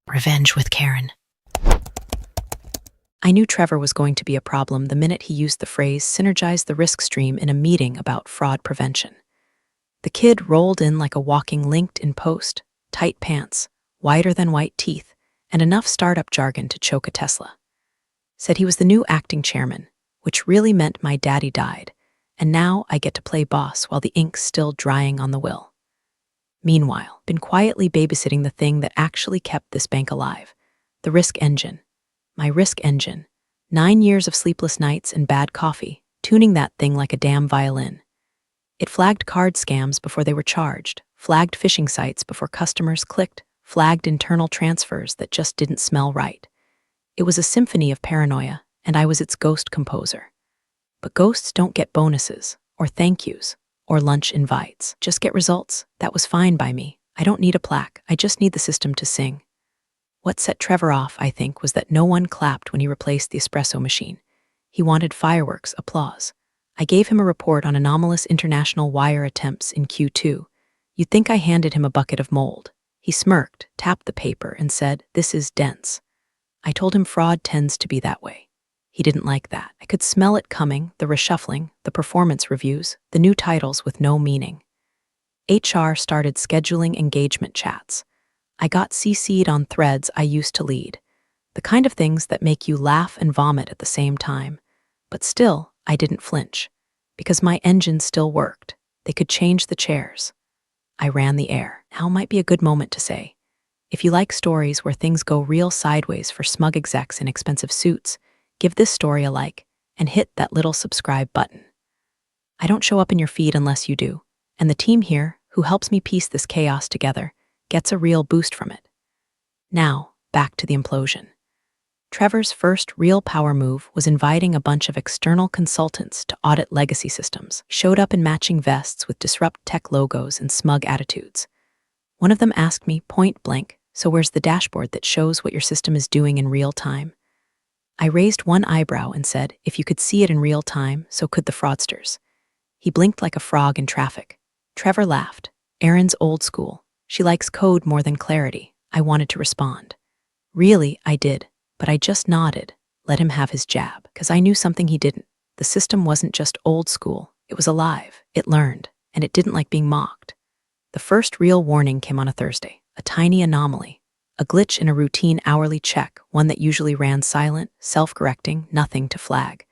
Revenge with Karen. I knew Trevor was going to be a problem the minute he used the phrase synergize the risk stream in a meeting about fraud prevention. The kid rolled in like a walking LinkedIn post, tight pants, whiter than white teeth, and enough startup jargon to choke a Tesla. Said he was the new acting chairman, which really meant my daddy died, and now I get to play boss while the ink's still drying on the will. Meanwhile, been quietly babysitting the thing that actually kept this bank alive, the risk engine. My risk engine. 9 years of sleepless nights and bad coffee, tuning that thing like a damn violin. It flagged card scams before they were charged, flagged phishing sites before customers clicked, flagged internal transfers that just didn't smell right. It was a symphony of paranoia, and I was its ghost composer. But ghosts don't get bonuses, or thank yous, or lunch invites. Just get results. That was fine by me. I don't need a plaque. I just need the system to sing. What set Trevor off, I think, was that no one clapped when he replaced the espresso machine. He wanted fireworks, applause. I gave him a report on anomalous international wire attempts in Q2. You'd think I handed him a bucket of mold. He smirked, tapped the paper, and said, "This is dense." I told him fraud tends to be that way. He didn't like that. I could smell it coming, the reshuffling, the performance reviews, the new titles with no meaning. HR started scheduling engagement chats. I got CC'd on threads I used to lead, the kind of things that make you laugh and vomit at the same time. But still, I didn't flinch, because my engine still worked. They could change the chairs. I ran the air. Now might be a good moment to say, if you like stories where things go real sideways for smug execs in expensive suits, give this story a like and hit that little subscribe button. I don't show up in your feed unless you do, and the team here, who helps me piece this chaos together, gets a real boost from it. Now, back to the implosion. Trevor's first real power move was inviting a bunch of external consultants to audit legacy systems, showed up in matching vests with disrupt tech logos and smug attitudes. One of them asked me point blank, "So where's the dashboard that shows what your system is doing in real time?" I raised one eyebrow and said, if you could see it in real time, so could the fraudsters. He blinked like a frog in traffic. Trevor laughed. Erin's old school. She likes code more than clarity. I wanted to respond. Really, I did, but I just nodded, let him have his jab, because I knew something he didn't. The system wasn't just old school. It was alive. It learned, and it didn't like being mocked. The first real warning came on a Thursday, a tiny anomaly, a glitch in a routine hourly check, one that usually ran silent, self-correcting, nothing to flag.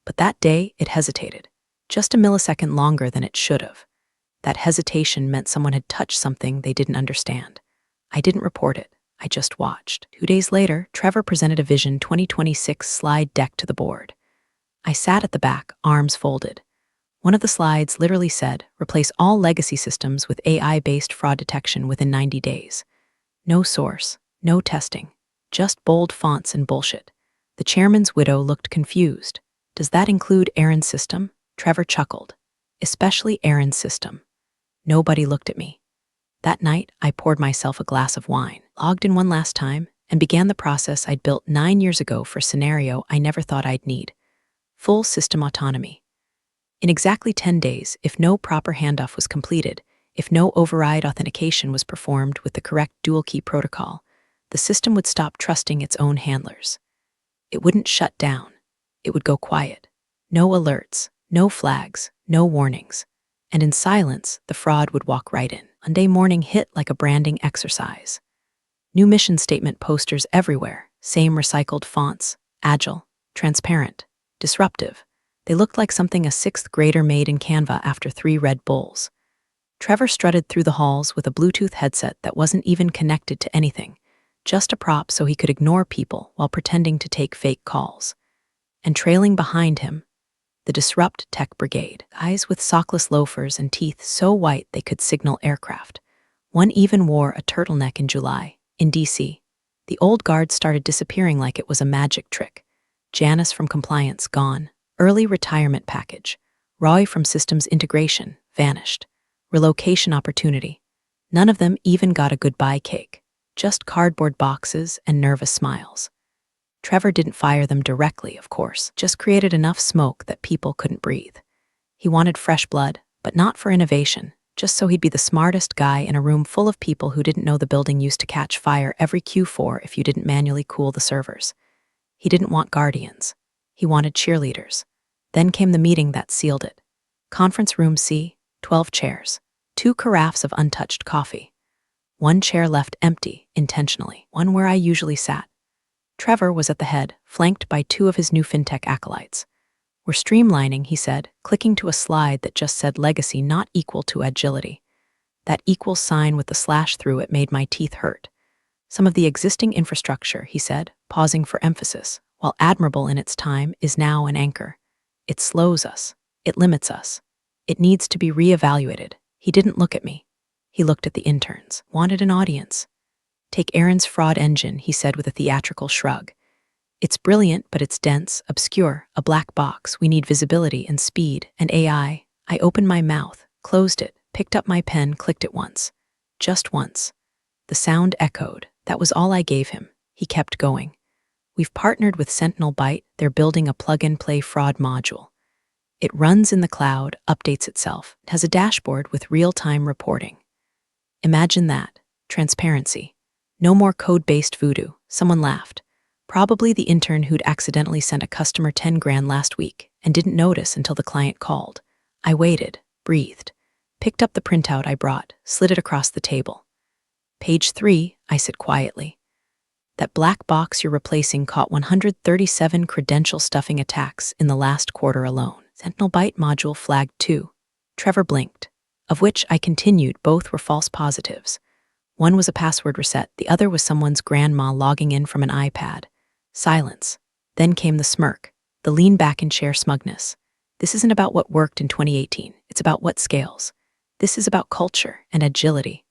But that day, it hesitated, just a millisecond longer than it should have. That hesitation meant someone had touched something they didn't understand. I didn't report it. I just watched. 2 days later, Trevor presented a Vision 2026 slide deck to the board. I sat at the back, arms folded. One of the slides literally said, replace all legacy systems with AI-based fraud detection within 90 days. No source, no testing, just bold fonts and bullshit. The chairman's widow looked confused. Does that include Erin's system? Trevor chuckled. Especially Erin's system. Nobody looked at me. That night, I poured myself a glass of wine, logged in one last time, and began the process I'd built 9 years ago for a scenario I never thought I'd need. Full system autonomy. In exactly 10 days, if no proper handoff was completed, if no override authentication was performed with the correct dual-key protocol, the system would stop trusting its own handlers. It wouldn't shut down. It would go quiet. No alerts, no flags, no warnings. And in silence, the fraud would walk right in. Monday morning hit like a branding exercise. New mission statement posters everywhere, same recycled fonts, agile, transparent, disruptive. They looked like something a 6th grader made in Canva after 3 Red Bulls. Trevor strutted through the halls with a Bluetooth headset that wasn't even connected to anything, just a prop so he could ignore people while pretending to take fake calls. And trailing behind him, the Disrupt Tech Brigade, guys with sockless loafers and teeth so white they could signal aircraft. One even wore a turtleneck in July, in DC. The old guard started disappearing like it was a magic trick. Janice from compliance, gone. Early retirement package. Roy from systems integration, vanished. Relocation opportunity. None of them even got a goodbye cake. Just cardboard boxes and nervous smiles. Trevor didn't fire them directly, of course, just created enough smoke that people couldn't breathe. He wanted fresh blood, but not for innovation, just so he'd be the smartest guy in a room full of people who didn't know the building used to catch fire every Q4 if you didn't manually cool the servers. He didn't want guardians. He wanted cheerleaders. Then came the meeting that sealed it. Conference room C, 12 chairs, 2 carafes of untouched coffee. 1 chair left empty, intentionally, one where I usually sat. Trevor was at the head, flanked by 2 of his new fintech acolytes. "We're streamlining," he said, clicking to a slide that just said legacy not equal to agility. That equals sign with the slash through it made my teeth hurt. "Some of the existing infrastructure," he said, pausing for emphasis, "while admirable in its time, is now an anchor. It slows us. It limits us. It needs to be reevaluated." He didn't look at me. He looked at the interns, wanted an audience. "Take Aaron's fraud engine," he said with a theatrical shrug. "It's brilliant, but it's dense, obscure, a black box. We need visibility and speed and AI." I opened my mouth, closed it, picked up my pen, clicked it once. Just once. The sound echoed. That was all I gave him. He kept going. "We've partnered with Sentinel Byte. They're building a plug-and-play fraud module. It runs in the cloud, updates itself. It has a dashboard with real-time reporting." Imagine that. Transparency. No more code-based voodoo. Someone laughed. Probably the intern who'd accidentally sent a customer 10 grand last week and didn't notice until the client called. I waited, breathed, picked up the printout I brought, slid it across the table. "Page 3, I said quietly. "That black box you're replacing caught 137 credential stuffing attacks in the last quarter alone. Sentinel Byte module flagged 2. Trevor blinked. Of which I continued, both were false positives. One was a password reset, the other was someone's grandma logging in from an iPad. Silence. Then came the smirk, the lean back in chair smugness. "This isn't about what worked in 2018. It's about what scales. This is about culture and agility."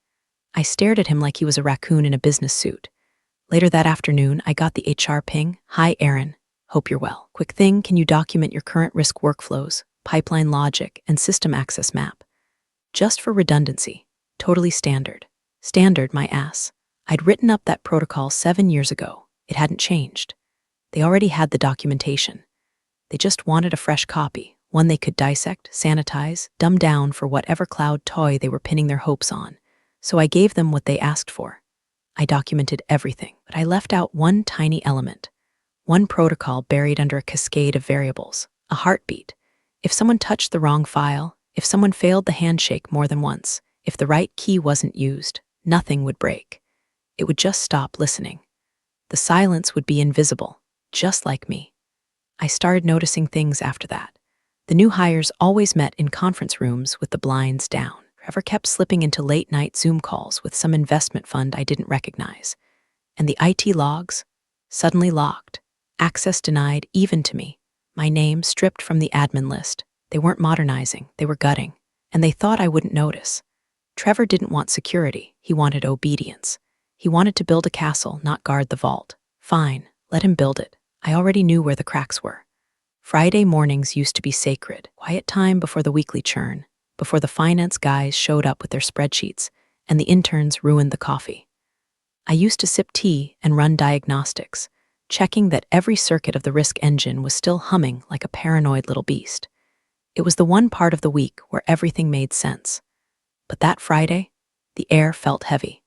I stared at him like he was a raccoon in a business suit. Later that afternoon, I got the HR ping. "Hi, Aaron. Hope you're well. Quick thing, can you document your current risk workflows, pipeline logic, and system access map? Just for redundancy. Totally standard." Standard, my ass. I'd written up that protocol 7 years ago. It hadn't changed. They already had the documentation. They just wanted a fresh copy, one they could dissect, sanitize, dumb down for whatever cloud toy they were pinning their hopes on. So I gave them what they asked for. I documented everything, but I left out one tiny element. One protocol buried under a cascade of variables, a heartbeat. If someone touched the wrong file, if someone failed the handshake more than once, if the right key wasn't used, nothing would break. It would just stop listening. The silence would be invisible, just like me. I started noticing things after that. The new hires always met in conference rooms with the blinds down. Trevor kept slipping into late-night Zoom calls with some investment fund I didn't recognize. And the IT logs? Suddenly locked. Access denied even to me. My name stripped from the admin list. They weren't modernizing, they were gutting. And they thought I wouldn't notice. Trevor didn't want security, he wanted obedience. He wanted to build a castle, not guard the vault. Fine, let him build it. I already knew where the cracks were. Friday mornings used to be sacred, quiet time before the weekly churn, before the finance guys showed up with their spreadsheets, and the interns ruined the coffee. I used to sip tea and run diagnostics, checking that every circuit of the risk engine was still humming like a paranoid little beast. It was the one part of the week where everything made sense. But that Friday, the air felt heavy.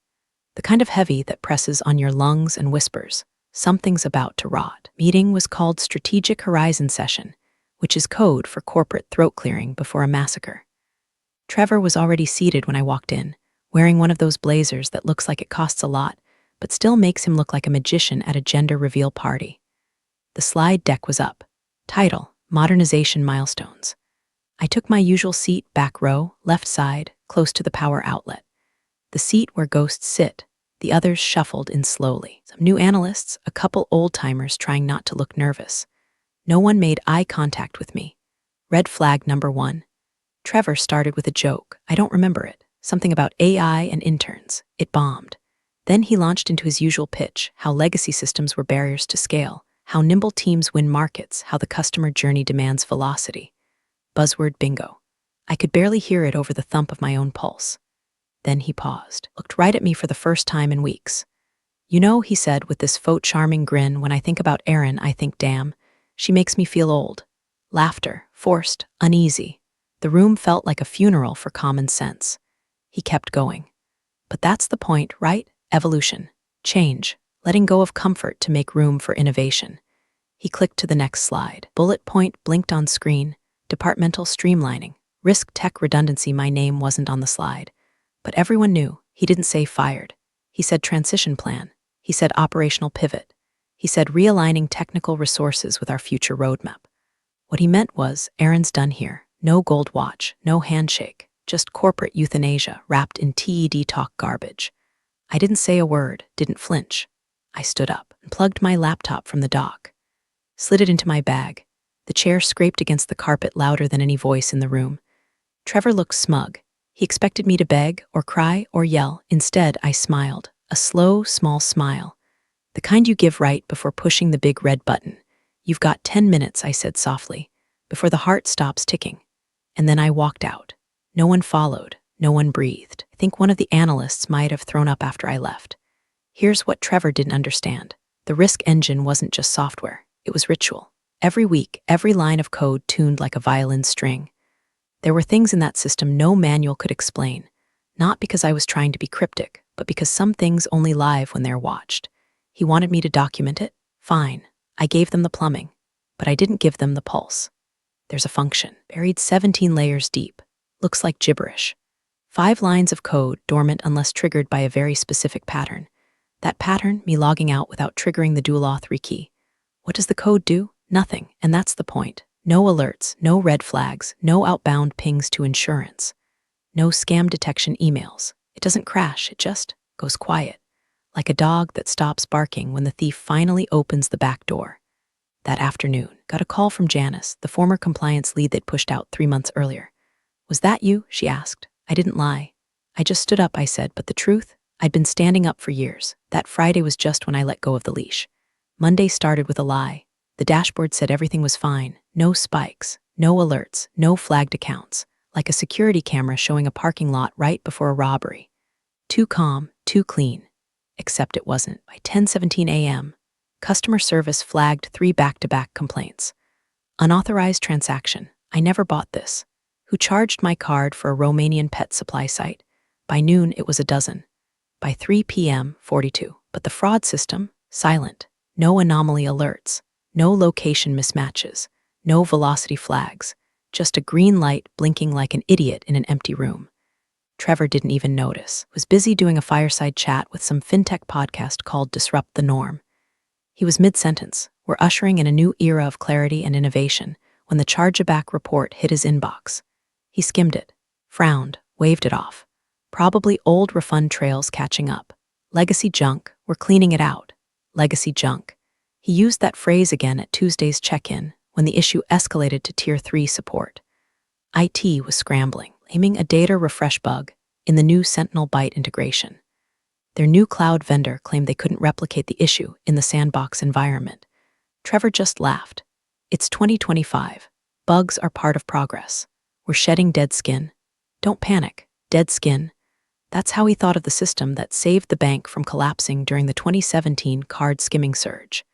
The kind of heavy that presses on your lungs and whispers, something's about to rot. Meeting was called Strategic Horizon Session, which is code for corporate throat clearing before a massacre. Trevor was already seated when I walked in, wearing one of those blazers that looks like it costs a lot, but still makes him look like a magician at a gender reveal party. The slide deck was up. Title, Modernization Milestones. I took my usual seat, back row, left side, close to the power outlet. The seat where ghosts sit. The others shuffled in slowly. Some new analysts, a couple old-timers trying not to look nervous. No one made eye contact with me. Red flag number 1. Trevor started with a joke. I don't remember it. Something about AI and interns. It bombed. Then he launched into his usual pitch, how legacy systems were barriers to scale, how nimble teams win markets, how the customer journey demands velocity. Buzzword bingo. I could barely hear it over the thump of my own pulse. Then he paused, looked right at me for the first time in weeks. "You know," he said with this faux charming grin, "when I think about Erin, I think, damn, she makes me feel old." Laughter, forced, uneasy. The room felt like a funeral for common sense. He kept going. But that's the point, right? Evolution. Change. Letting go of comfort to make room for innovation. He clicked to the next slide. Bullet point blinked on screen. Departmental streamlining. Risk tech redundancy. My name wasn't on the slide. But everyone knew. He didn't say fired. He said transition plan. He said operational pivot. He said realigning technical resources with our future roadmap. What he meant was, errands done here. No gold watch, no handshake, just corporate euthanasia wrapped in TED talk garbage. I didn't say a word, didn't flinch. I stood up and plugged my laptop from the dock, slid it into my bag. The chair scraped against the carpet louder than any voice in the room. Trevor looked smug. He expected me to beg or cry or yell. Instead, I smiled, a slow, small smile. The kind you give right before pushing the big red button. You've got 10 minutes, I said softly, before the heart stops ticking. And then I walked out. No one followed. No one breathed. I think one of the analysts might have thrown up after I left. Here's what Trevor didn't understand. The Risk engine wasn't just software. It was ritual. Every week, every line of code tuned like a violin string. There were things in that system no manual could explain, not because I was trying to be cryptic, but because some things only live when they're watched. He wanted me to document it? Fine. I gave them the plumbing, but I didn't give them the pulse. There's a function, buried 17 layers deep. Looks like gibberish. 5 lines of code, dormant unless triggered by a very specific pattern. That pattern, me logging out without triggering the dual auth key. What does the code do? Nothing, and that's the point. No alerts, no red flags, no outbound pings to insurance. No scam detection emails. It doesn't crash, it just goes quiet. Like a dog that stops barking when the thief finally opens the back door. That afternoon, got a call from Janice, the former compliance lead they'd pushed out 3 months earlier. Was that you? She asked. I didn't lie. I just stood up, I said, but the truth? I'd been standing up for years. That Friday was just when I let go of the leash. Monday started with a lie. The dashboard said everything was fine. No spikes, no alerts, no flagged accounts. Like a security camera showing a parking lot right before a robbery. Too calm, too clean. Except it wasn't. By 10:17 a.m., customer service flagged 3 back-to-back complaints. Unauthorized transaction. I never bought this. Who charged my card for a Romanian pet supply site? By noon, it was a dozen. By 3 p.m., 42. But the fraud system? Silent. No anomaly alerts. No location mismatches. No velocity flags. Just a green light blinking like an idiot in an empty room. Trevor didn't even notice. Was busy doing a fireside chat with some fintech podcast called Disrupt the Norm. He was mid-sentence. We're ushering in a new era of clarity and innovation when the chargeback report hit his inbox. He skimmed it, frowned, waved it off. Probably old refund trails catching up. Legacy junk, we're cleaning it out. Legacy junk. He used that phrase again at Tuesday's check-in when the issue escalated to Tier 3 support. IT was scrambling, blaming a data refresh bug in the new Sentinel Byte integration. Their new cloud vendor claimed they couldn't replicate the issue in the sandbox environment. Trevor just laughed. It's 2025. Bugs are part of progress. We're shedding dead skin. Don't panic. Dead skin. That's how he thought of the system that saved the bank from collapsing during the 2017 card skimming surge.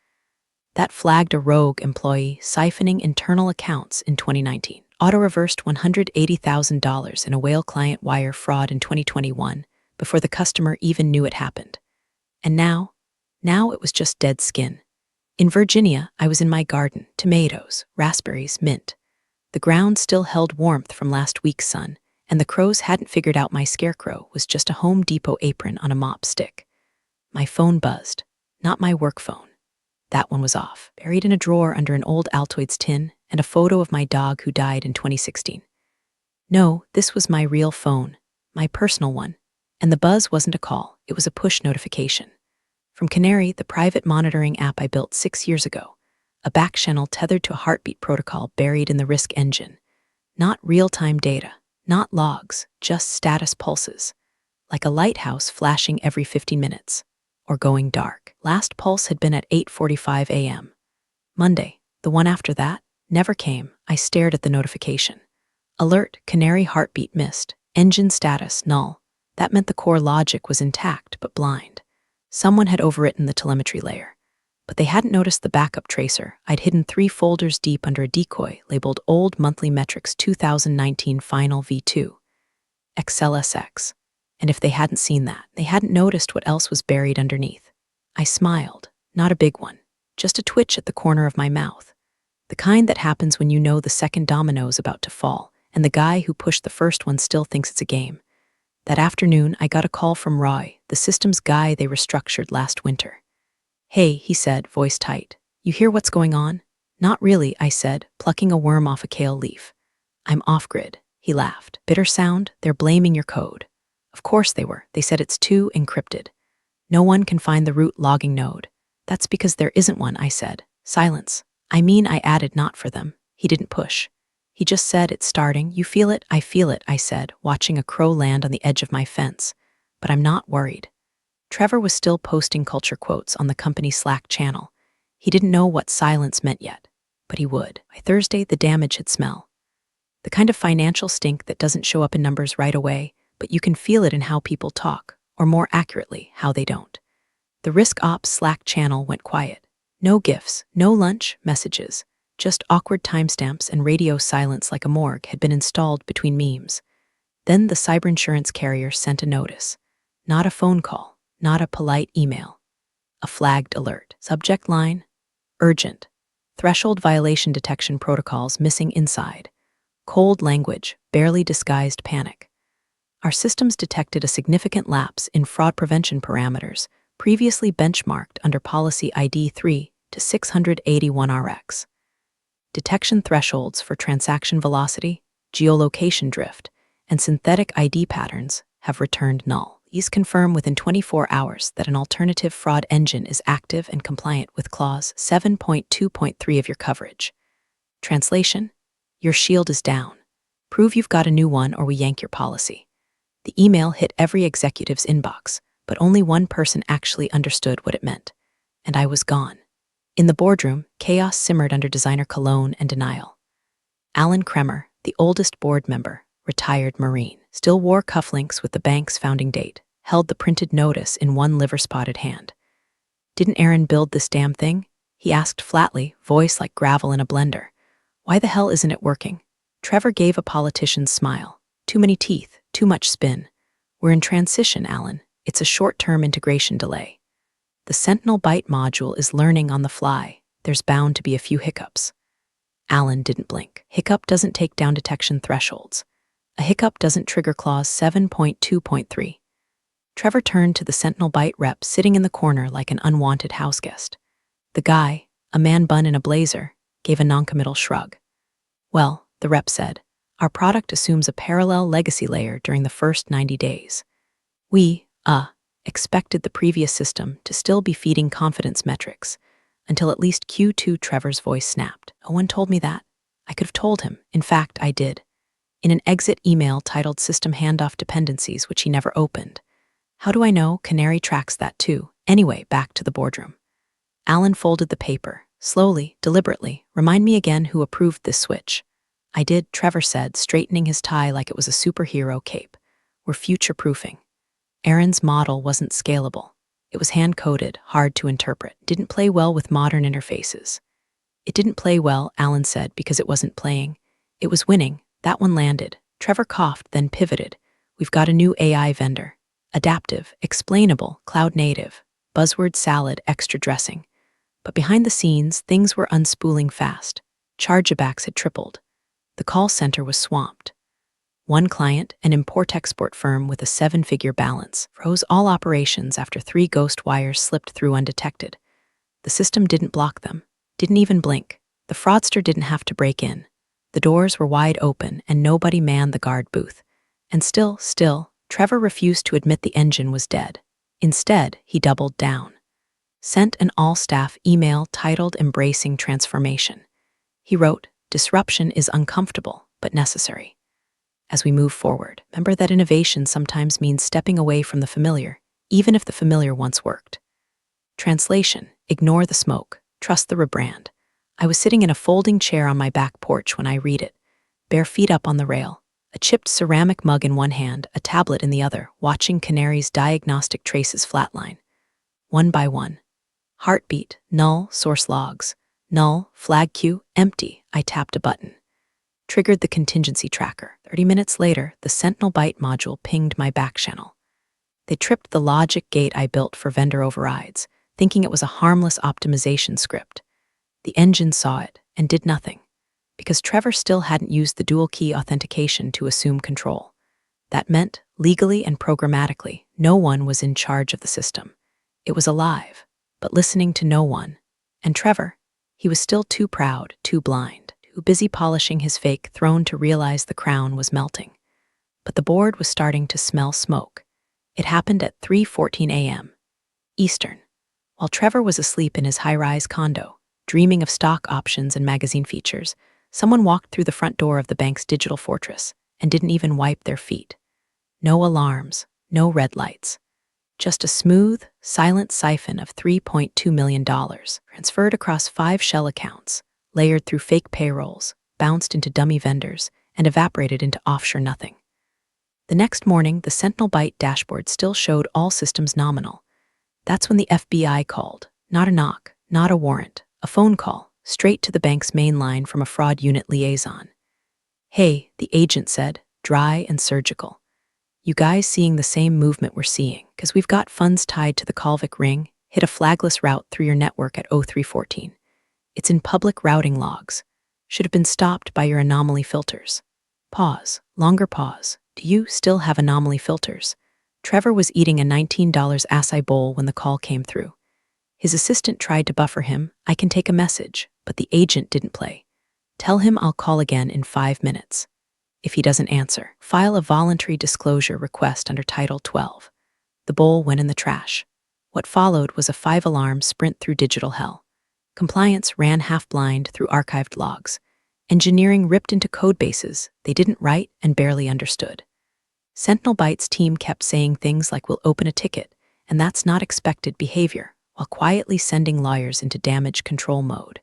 That flagged a rogue employee siphoning internal accounts in 2019. Auto-reversed $180,000 in a whale client wire fraud in 2021 before the customer even knew it happened. And now it was just dead skin. In Virginia, I was in my garden, tomatoes, raspberries, mint. The ground still held warmth from last week's sun, and the crows hadn't figured out my scarecrow was just a Home Depot apron on a mop stick. My phone buzzed, not my work phone. That one was off, buried in a drawer under an old Altoids tin and a photo of my dog who died in 2016. No, this was my real phone, my personal one, and the buzz wasn't a call, it was a push notification. From Canary, the private monitoring app I built 6 years ago, a back channel tethered to a heartbeat protocol buried in the Risk engine. Not real-time data, not logs, just status pulses, like a lighthouse flashing every 50 minutes, or going dark. Last pulse had been at 8:45 a.m. Monday, the one after that, never came. I stared at the notification. Alert, Canary heartbeat missed, engine status null. That meant the core logic was intact but blind. Someone had overwritten the telemetry layer. But they hadn't noticed the backup tracer I'd hidden 3 folders deep under a decoy labeled Old Monthly Metrics 2019 Final V2. XLSX. And if they hadn't seen that, they hadn't noticed what else was buried underneath. I smiled, not a big one, just a twitch at the corner of my mouth. The kind that happens when you know the second domino's about to fall, and the guy who pushed the first one still thinks it's a game. That afternoon, I got a call from Roy, the systems guy they restructured last winter. "Hey," he said, voice tight. "You hear what's going on?" "Not really," I said, plucking a worm off a kale leaf. "I'm off-grid," he laughed. "Bitter sound? They're blaming your code." Of course they were. They said it's too encrypted. No one can find the root logging node. "That's because there isn't one," I said. Silence. "I mean," I added, "not for them." He didn't push. He just said, "It's starting. You feel it?" "I feel it," I said, watching a crow land on the edge of my fence. "But I'm not worried." Trevor was still posting culture quotes on the company Slack channel. He didn't know what silence meant yet, but he would. By Thursday, the damage had smell. The kind of financial stink that doesn't show up in numbers right away, but you can feel it in how people talk, or more accurately, how they don't. The Risk Ops Slack channel went quiet. No gifs, no lunch messages, just awkward timestamps and radio silence like a morgue had been installed between memes. Then the cyber insurance carrier sent a notice. Not a phone call, not a polite email. A flagged alert. Subject line: urgent. Threshold violation detection protocols missing inside. Cold language, barely disguised panic. Our systems detected a significant lapse in fraud prevention parameters previously benchmarked under policy ID 3 to 681RX. Detection thresholds for transaction velocity, geolocation drift, and synthetic ID patterns have returned null. These confirm within 24 hours that an alternative fraud engine is active and compliant with Clause 7.2.3 of your coverage. Translation: your shield is down. Prove you've got a new one or we yank your policy. The email hit every executive's inbox, but only one person actually understood what it meant. And I was gone. In the boardroom, chaos simmered under designer cologne and denial. Alan Kremer, the oldest board member, retired Marine, still wore cufflinks with the bank's founding date, held the printed notice in one liver-spotted hand. "Didn't Aaron build this damn thing?" he asked flatly, voice like gravel in a blender. "Why the hell isn't it working?" Trevor gave a politician's smile. "Too many teeth, too much spin. We're in transition, Alan. It's a short-term integration delay. The Sentinel Byte module is learning on the fly. There's bound to be a few hiccups." Alan didn't blink. Hiccup doesn't take down detection thresholds. A hiccup doesn't trigger Clause 7.2.3. Trevor turned to the Sentinel Byte rep sitting in the corner like an unwanted houseguest. The guy, a man bun in a blazer, gave a noncommittal shrug. "Well," the rep said, "our product assumes a parallel legacy layer during the first 90 days. We, expected the previous system to still be feeding confidence metrics until at least Q2." Trevor's voice snapped. "No one told me that. I could have told him. In fact, I did. In an exit email titled System Handoff Dependencies, which he never opened. How do I know? Canary tracks that too. Anyway, back to the boardroom." Alan folded the paper, slowly, deliberately. "Remind me again who approved this switch." "I did," Trevor said, straightening his tie like it was a superhero cape. "We're future-proofing." Aaron's model wasn't scalable. It was hand-coded, hard to interpret, didn't play well with modern interfaces. "It didn't play well," Alan said, "because it wasn't playing. It was winning. That one landed." Trevor coughed, then pivoted. "We've got a new AI vendor. Adaptive, explainable, cloud-native. Buzzword salad, extra dressing." But behind the scenes, things were unspooling fast. Chargebacks had tripled. The call center was swamped. One client, an import-export firm with a 7-figure balance, froze all operations after 3 ghost wires slipped through undetected. The system didn't block them, didn't even blink. The fraudster didn't have to break in. The doors were wide open and nobody manned the guard booth. And still, Trevor refused to admit the engine was dead. Instead, he doubled down. Sent an all-staff email titled Embracing Transformation. He wrote, "Disruption is uncomfortable, but necessary. As we move forward, remember that innovation sometimes means stepping away from the familiar, even if the familiar once worked." Translation: ignore the smoke, trust the rebrand. I was sitting in a folding chair on my back porch when I read it, bare feet up on the rail, a chipped ceramic mug in one hand, a tablet in the other, watching Canary's diagnostic traces flatline. One by one. Heartbeat, null, source logs. Null, flag queue, empty. I tapped a button. Triggered the contingency tracker. 30 minutes later, the Sentinel Byte module pinged my back channel. They tripped the logic gate I built for vendor overrides, thinking it was a harmless optimization script. The engine saw it and did nothing, because Trevor still hadn't used the dual key authentication to assume control. That meant, legally and programmatically, no one was in charge of the system. It was alive, but listening to no one. And Trevor, he was still too proud, too blind, too busy polishing his fake throne to realize the crown was melting. But the board was starting to smell smoke. It happened at 3:14 a.m. Eastern, while Trevor was asleep in his high-rise condo, dreaming of stock options and magazine features. Someone walked through the front door of the bank's digital fortress and didn't even wipe their feet. No alarms, no red lights. Just a smooth, silent siphon of $3.2 million, transferred across 5 shell accounts, layered through fake payrolls, bounced into dummy vendors, and evaporated into offshore nothing. The next morning, the Sentinel Byte dashboard still showed all systems nominal. That's when the FBI called. Not a knock, not a warrant, a phone call, straight to the bank's main line from a fraud unit liaison. "Hey," the agent said, dry and surgical. "You guys seeing the same movement we're seeing? Because we've got funds tied to the Kalvik ring, hit a flagless route through your network at 0314. It's in public routing logs. Should have been stopped by your anomaly filters." Pause, longer pause. "Do you still have anomaly filters?" Trevor was eating a $19 acai bowl when the call came through. His assistant tried to buffer him. "I can take a message," but the agent didn't play. "Tell him I'll call again in 5 minutes. If he doesn't answer, file a voluntary disclosure request under Title 12. The bowl went in the trash. What followed was a 5-alarm sprint through digital hell. Compliance ran half-blind through archived logs. Engineering ripped into code bases they didn't write and barely understood. Sentinel Byte's team kept saying things like, "We'll open a ticket," and that's not expected behavior, while quietly sending lawyers into damage control mode.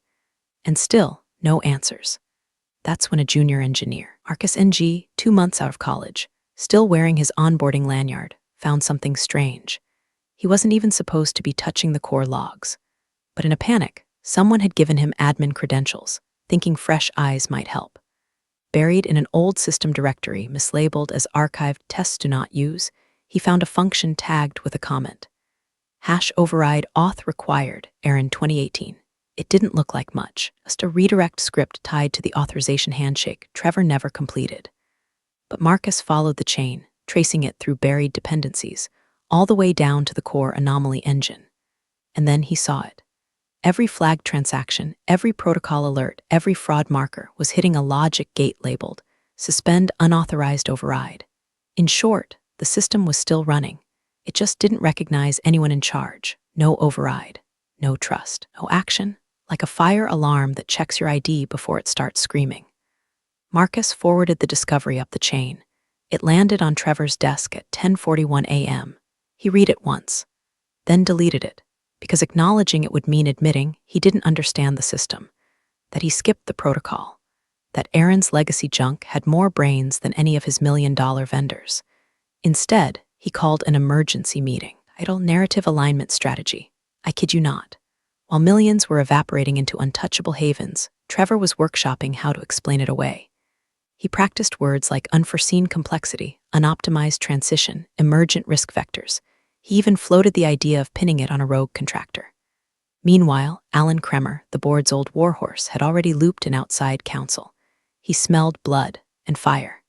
And still, no answers. That's when a junior engineer, Marcus NG, 2 months out of college, still wearing his onboarding lanyard, found something strange. He wasn't even supposed to be touching the core logs. But in a panic, someone had given him admin credentials, thinking fresh eyes might help. Buried in an old system directory mislabeled as archived tests do not use, he found a function tagged with a comment. Hash override auth required, Aaron 2018. It didn't look like much, just a redirect script tied to the authorization handshake Trevor never completed. But Marcus followed the chain, tracing it through buried dependencies, all the way down to the core anomaly engine. And then he saw it. Every flagged transaction, every protocol alert, every fraud marker was hitting a logic gate labeled, "Suspend unauthorized override." In short, the system was still running. It just didn't recognize anyone in charge. No override, no trust, no action, like a fire alarm that checks your ID before it starts screaming. Marcus forwarded the discovery up the chain. It landed on Trevor's desk at 10:41 a.m. He read it once, then deleted it, because acknowledging it would mean admitting he didn't understand the system, that he skipped the protocol, that Aaron's legacy junk had more brains than any of his $1 million vendors. Instead, he called an emergency meeting. Title: Narrative Alignment Strategy. I kid you not. While millions were evaporating into untouchable havens, Trevor was workshopping how to explain it away. He practiced words like unforeseen complexity, unoptimized transition, emergent risk vectors. He even floated the idea of pinning it on a rogue contractor. Meanwhile, Alan Kremer, the board's old warhorse, had already looped an outside counsel. He smelled blood and fire.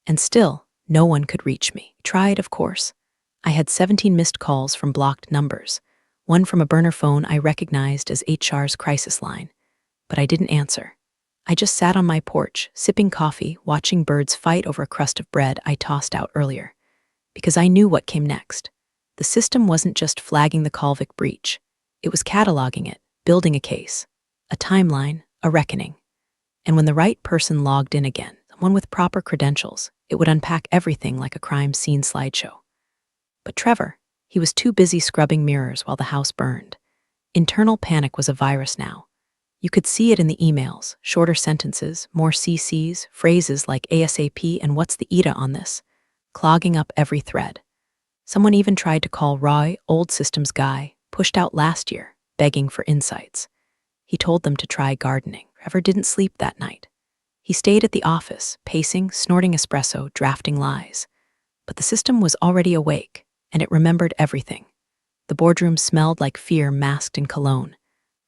And still, no one could reach me. Tried, of course. I had 17 missed calls from blocked numbers, one from a burner phone I recognized as HR's crisis line. But I didn't answer. I just sat on my porch, sipping coffee, watching birds fight over a crust of bread I tossed out earlier. Because I knew what came next. The system wasn't just flagging the Kalvik breach. It was cataloging it, building a case, a timeline, a reckoning. And when the right person logged in again, someone with proper credentials, it would unpack everything like a crime scene slideshow. But Trevor, he was too busy scrubbing mirrors while the house burned. Internal panic was a virus now. You could see it in the emails, shorter sentences, more CCs, phrases like ASAP and "what's the ETA on this?" clogging up every thread. Someone even tried to call Roy, old systems guy, pushed out last year, begging for insights. He told them to try gardening. Trevor didn't sleep that night. He stayed at the office, pacing, snorting espresso, drafting lies. But the system was already awake, and it remembered everything. The boardroom smelled like fear masked in cologne.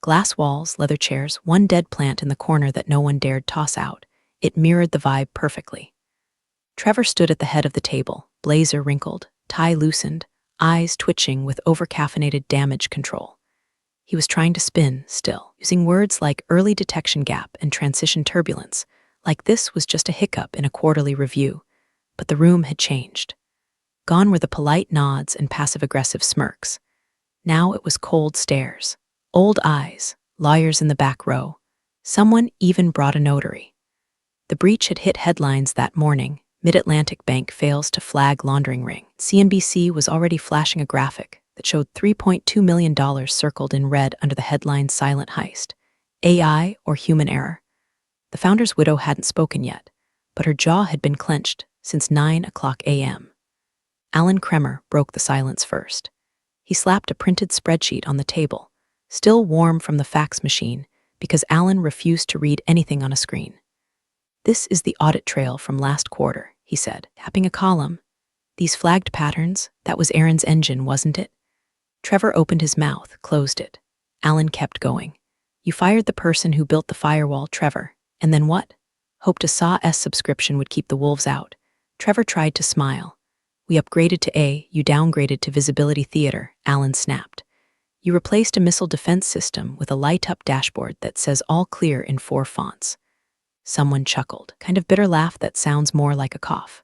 Glass walls, leather chairs, one dead plant in the corner that no one dared toss out. It mirrored the vibe perfectly. Trevor stood at the head of the table, blazer wrinkled, tie loosened, eyes twitching with over-caffeinated damage control. He was trying to spin, still, using words like early detection gap and transition turbulence, like this was just a hiccup in a quarterly review. But the room had changed. Gone were the polite nods and passive-aggressive smirks. Now it was cold stares, old eyes, lawyers in the back row. Someone even brought a notary. The breach had hit headlines that morning. Mid-Atlantic Bank fails to flag laundering ring. CNBC was already flashing a graphic that showed $3.2 million circled in red under the headline Silent Heist. AI or human error? The founder's widow hadn't spoken yet, but her jaw had been clenched since 9:00 a.m. Alan Kremer broke the silence first. He slapped a printed spreadsheet on the table, still warm from the fax machine, because Alan refused to read anything on a screen. "This is the audit trail from last quarter," he said, tapping a column. "These flagged patterns, that was Aaron's engine, wasn't it?" Trevor opened his mouth, closed it. Alan kept going. "You fired the person who built the firewall, Trevor. And then what? Hoped a SAW subscription would keep the wolves out." Trevor tried to smile. "We upgraded to A, you downgraded to Visibility Theater," Alan snapped. "You replaced a missile defense system with a light-up dashboard that says all clear in 4 fonts. Someone chuckled, kind of bitter laugh that sounds more like a cough.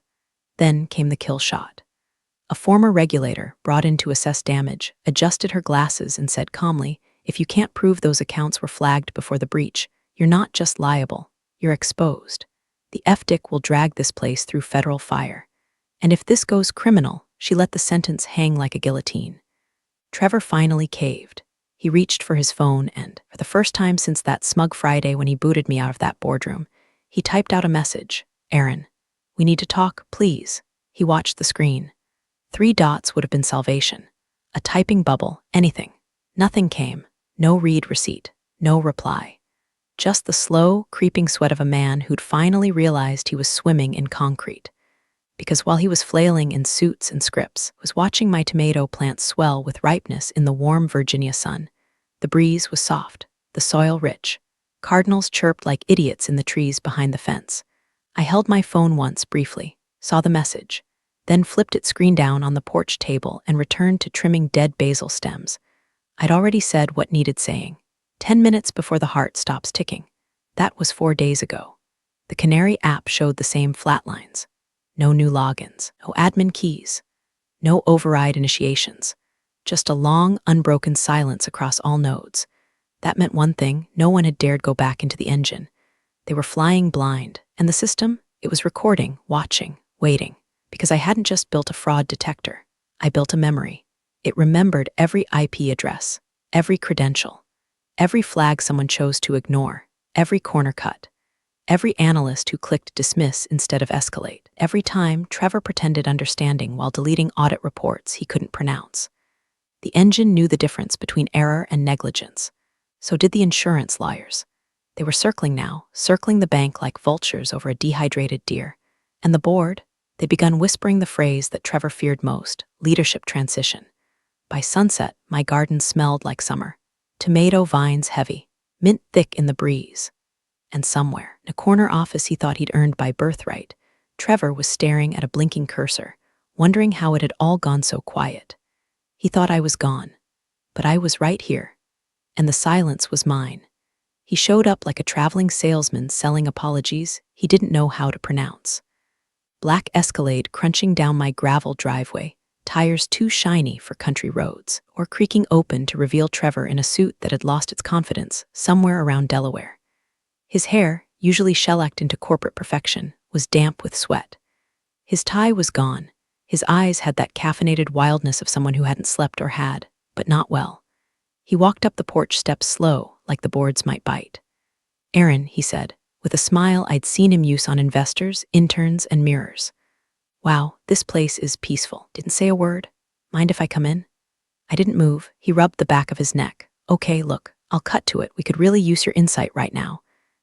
Then came the kill shot. A former regulator, brought in to assess damage, adjusted her glasses and said calmly, "If you can't prove those accounts were flagged before the breach, you're not just liable, you're exposed. The FDIC will drag this place through federal fire. And if this goes criminal," she let the sentence hang like a guillotine. Trevor finally caved. He reached for his phone and, for the first time since that smug Friday when he booted me out of that boardroom, he typed out a message. "Aaron, we need to talk, please." He watched the screen. 3 dots would have been salvation. A typing bubble, anything. Nothing came. No read receipt. No reply. Just the slow, creeping sweat of a man who'd finally realized he was swimming in concrete. Because while he was flailing in suits and scripts, was watching my tomato plants swell with ripeness in the warm Virginia sun. The breeze was soft, the soil rich. Cardinals chirped like idiots in the trees behind the fence. I held my phone once briefly, saw the message, then flipped its screen down on the porch table and returned to trimming dead basil stems. I'd already said what needed saying. 10 minutes before the heart stops ticking. That was 4 days ago. The Canary app showed the same flatlines. No new logins, no admin keys, no override initiations. Just a long, unbroken silence across all nodes. That meant one thing: no one had dared go back into the engine. They were flying blind, and the system, it was recording, watching, waiting. Because I hadn't just built a fraud detector. I built a memory. It remembered every IP address, every credential, every flag someone chose to ignore, every corner cut, every analyst who clicked dismiss instead of escalate, every time Trevor pretended understanding while deleting audit reports he couldn't pronounce. The engine knew the difference between error and negligence. So did the insurance lawyers. They were circling now, circling the bank like vultures over a dehydrated deer. And the board? They'd begun whispering the phrase that Trevor feared most: leadership transition. By sunset, my garden smelled like summer. Tomato vines heavy, mint thick in the breeze. And somewhere, in a corner office he thought he'd earned by birthright, Trevor was staring at a blinking cursor, wondering how it had all gone so quiet. He thought I was gone, but I was right here, and the silence was mine. He showed up like a traveling salesman selling apologies he didn't know how to pronounce. Black Escalade crunching down my gravel driveway, tires too shiny for country roads, or creaking open to reveal Trevor in a suit that had lost its confidence somewhere around Delaware. His hair, usually shellacked into corporate perfection, was damp with sweat. His tie was gone. His eyes had that caffeinated wildness of someone who hadn't slept or had, but not well. He walked up the porch steps slow, like the boards might bite. "Aaron," he said, with a smile I'd seen him use on investors, interns, and mirrors. "Wow, this place is peaceful. Didn't say a word. Mind if I come in?" I didn't move. He rubbed the back of his neck. "Okay, look, I'll cut to it. We could really use your insight right now.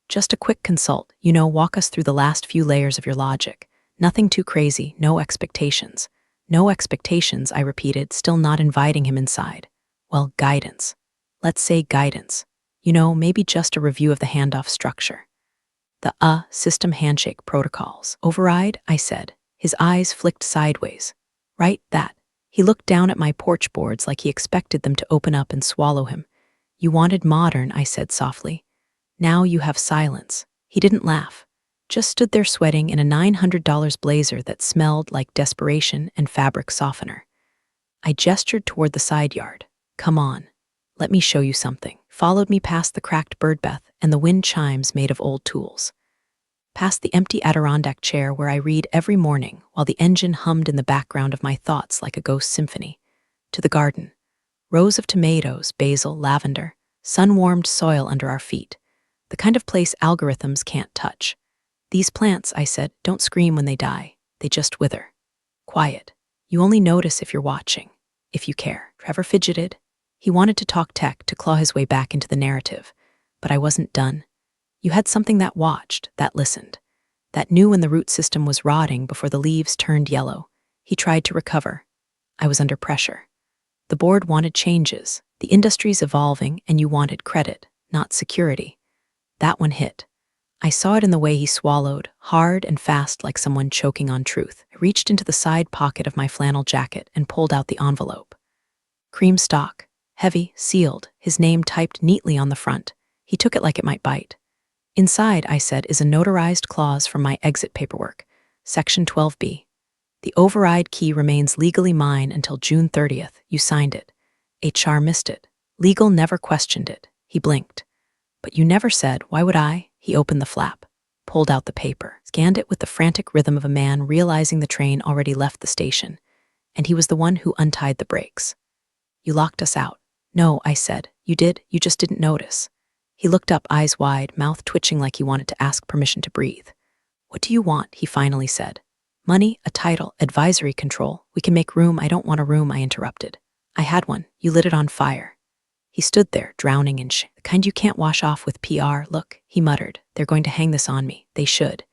Just a quick consult, walk us through the last few layers of your logic. Nothing too crazy, no expectations. No expectations, I repeated, still not inviting him inside. Well, guidance. Let's say guidance. Maybe just a review of the handoff structure. The system handshake protocols. Override, I said. His eyes flicked sideways. Right, that. He looked down at my porch boards like he expected them to open up and swallow him. You wanted modern, I said softly. Now you have silence. He didn't laugh. Just stood there sweating in a $900 blazer that smelled like desperation and fabric softener. I gestured toward the side yard. Come on. Let me show you something. Followed me past the cracked birdbath and the wind chimes made of old tools. Past the empty Adirondack chair where I read every morning while the engine hummed in the background of my thoughts like a ghost symphony. To the garden. Rows of tomatoes, basil, lavender, sun-warmed soil under our feet. The kind of place algorithms can't touch. These plants, I said, don't scream when they die. They just wither. Quiet. You only notice if you're watching, if you care. Trevor fidgeted. He wanted to talk tech, to claw his way back into the narrative. But I wasn't done. You had something that watched, that listened, that knew when the root system was rotting before the leaves turned yellow. He tried to recover. I was under pressure. The board wanted changes. The industry's evolving, and you wanted credit, not security. That one hit. I saw it in the way he swallowed, hard and fast like someone choking on truth. I reached into the side pocket of my flannel jacket and pulled out the envelope. Cream stock. Heavy, sealed, his name typed neatly on the front. He took it like it might bite. Inside, I said, is a notarized clause from my exit paperwork, Section 12B. The override key remains legally mine until June 30th. You signed it. HR missed it. Legal never questioned it. He blinked. But you never said, why would I? He opened the flap, pulled out the paper, scanned it with the frantic rhythm of a man realizing the train already left the station. And he was the one who untied the brakes. You locked us out. No, I said. You did, you just didn't notice. He looked up, eyes wide, mouth twitching like he wanted to ask permission to breathe. What do you want? He finally said. Money, a title, advisory control. We can make room. I don't want a room, I interrupted. I had one. You lit it on fire. He stood there, drowning in the kind you can't wash off with PR. Look, he muttered. They're going to hang this on me. They should.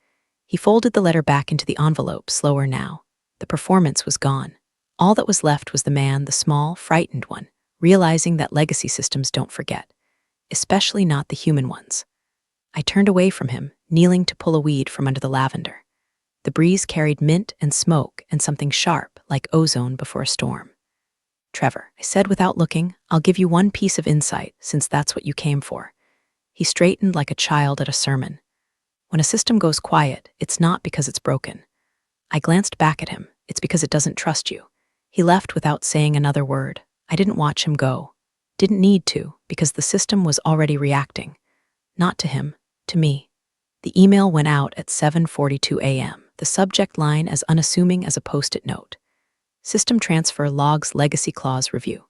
He folded the letter back into the envelope, slower now. The performance was gone. All that was left was the man, the small, frightened one, realizing that legacy systems don't forget, especially not the human ones. I turned away from him, kneeling to pull a weed from under the lavender. The breeze carried mint and smoke and something sharp, like ozone before a storm. Trevor, I said without looking, I'll give you one piece of insight, since that's what you came for. He straightened like a child at a sermon. When a system goes quiet, it's not because it's broken. I glanced back at him. It's because it doesn't trust you. He left without saying another word. I didn't watch him go. Didn't need to, because the system was already reacting. Not to him, to me. The email went out at 7:42 a.m., the subject line as unassuming as a post-it note. System transfer logs legacy clause review.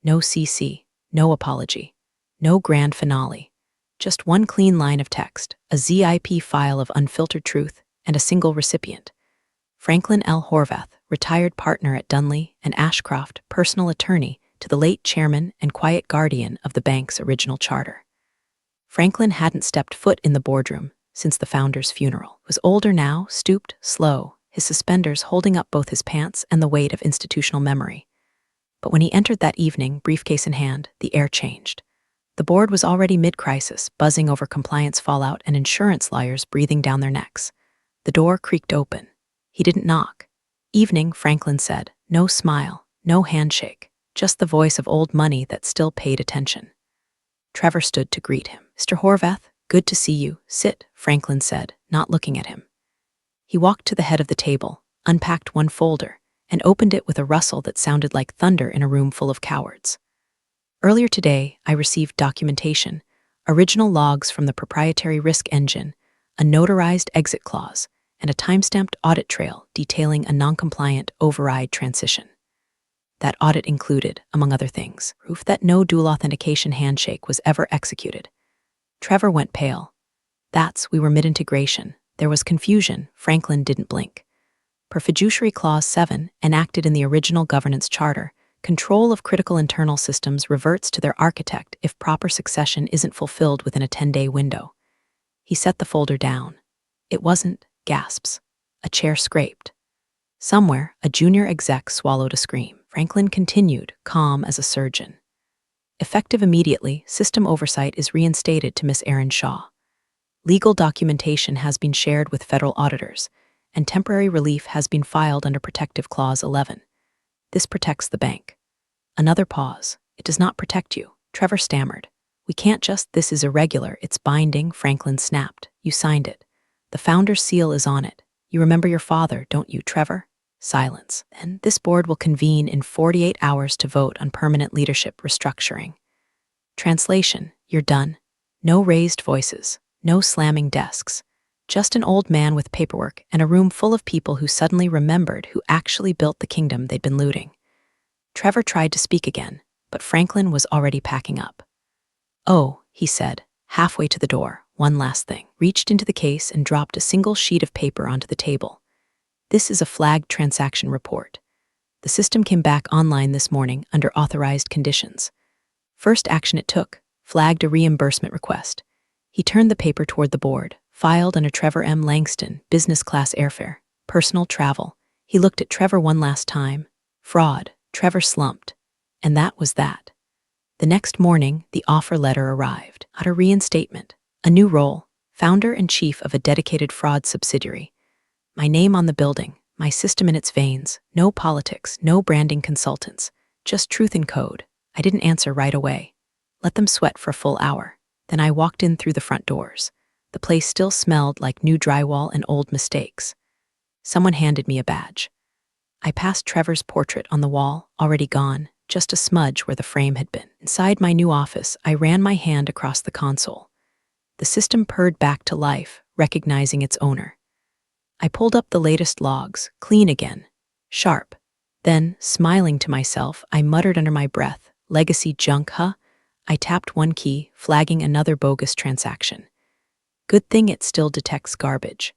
No CC, no apology, no grand finale. Just one clean line of text, a ZIP file of unfiltered truth, and a single recipient. Franklin L. Horvath, retired partner at Dunley, and Ashcroft, personal attorney to the late chairman and quiet guardian of the bank's original charter. Franklin hadn't stepped foot in the boardroom since the founder's funeral. He was older now, stooped, slow, his suspenders holding up both his pants and the weight of institutional memory. But when he entered that evening, briefcase in hand, the air changed. The board was already mid-crisis, buzzing over compliance fallout and insurance lawyers breathing down their necks. The door creaked open. He didn't knock. Evening, Franklin said. No smile, no handshake, just the voice of old money that still paid attention. Trevor stood to greet him. Mr. Horvath, good to see you. Sit, Franklin said, not looking at him. He walked to the head of the table, unpacked one folder, and opened it with a rustle that sounded like thunder in a room full of cowards. Earlier today, I received documentation, original logs from the proprietary risk engine, a notarized exit clause, and a timestamped audit trail detailing a non-compliant override transition. That audit included, among other things, proof that no dual authentication handshake was ever executed. Trevor went pale. We were mid-integration. There was confusion. Franklin didn't blink. Per Fiduciary Clause 7, enacted in the original governance charter, control of critical internal systems reverts to their architect if proper succession isn't fulfilled within a 10-day window. He set the folder down. It wasn't, gasps. A chair scraped. Somewhere, a junior exec swallowed a scream. Franklin continued, calm as a surgeon. Effective immediately, system oversight is reinstated to Miss Erin Shaw. Legal documentation has been shared with federal auditors, and temporary relief has been filed under Protective Clause 11. This protects the bank. Another pause. It does not protect you, Trevor stammered. We can't just, this is irregular, it's binding, Franklin snapped. You signed it. The founder's seal is on it. You remember your father, don't you, Trevor? Silence. Then this board will convene in 48 hours to vote on permanent leadership restructuring. Translation, you're done. No raised voices, no slamming desks. Just an old man with paperwork and a room full of people who suddenly remembered who actually built the kingdom they'd been looting. Trevor tried to speak again, but Franklin was already packing up. Oh, he said, halfway to the door, one last thing. Reached into the case and dropped a single sheet of paper onto the table. This is a flagged transaction report. The system came back online this morning under authorized conditions. First action it took, flagged a reimbursement request. He turned the paper toward the board, filed under Trevor M. Langston, business class airfare, personal travel. He looked at Trevor one last time. Fraud. Trevor slumped. And that was that. The next morning, the offer letter arrived. A reinstatement, a new role, founder and chief of a dedicated fraud subsidiary. My name on the building, my system in its veins, no politics, no branding consultants, just truth in code. I didn't answer right away. Let them sweat for a full hour. Then I walked in through the front doors. The place still smelled like new drywall and old mistakes. Someone handed me a badge. I passed Trevor's portrait on the wall, already gone, just a smudge where the frame had been. Inside my new office, I ran my hand across the console. The system purred back to life, recognizing its owner. I pulled up the latest logs, clean again, sharp. Then, smiling to myself, I muttered under my breath, legacy junk, huh? I tapped one key, flagging another bogus transaction. Good thing it still detects garbage.